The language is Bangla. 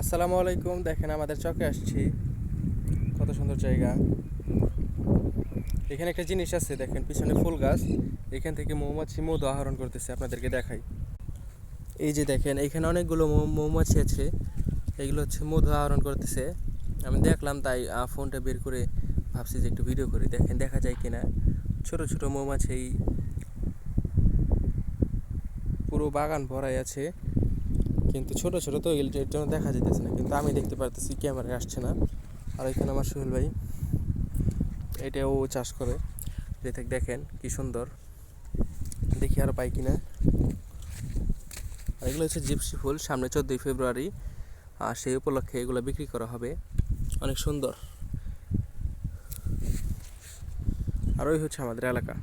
আসসালামু আলাইকুম। দেখেন আমাদের চকে আসছি, কত সুন্দর জায়গা। এখানে একটা জিনিস আছে, দেখেন পিছনে ফুল গাছ। এখান থেকে মৌমাছি মধু আহরণ করতেছে, আপনাদেরকে দেখাই। এই যে দেখেন এখানে অনেকগুলো মৌমাছি আছে, এগুলো হচ্ছে মধু আহরণ করতেছে। আমি দেখলাম তাই ফোনটা বের করে ভাবছি যে একটু ভিডিও করি, দেখেন দেখা যায় কিনা। ছোট ছোট মৌমাছি পুরো বাগান ভরাই আছে, কিন্তু ছোট ছোট তো এর জন্য দেখা যেতেছে না, কিন্তু আমি দেখতে পারতেছি, ক্যামেরায় আসছে না। আর এখানে আমার সোহেল ভাই, এটাও চাষ করে। দেখেন কি সুন্দর, দেখি আর পাই কিনা। আর এগুলো হচ্ছে জিপসি ফুল, সামনে 14ই ফেব্রুয়ারি, আর সেই উপলক্ষে এগুলো বিক্রি করা হবে। অনেক সুন্দর। আর ওই হচ্ছে আমাদের এলাকা।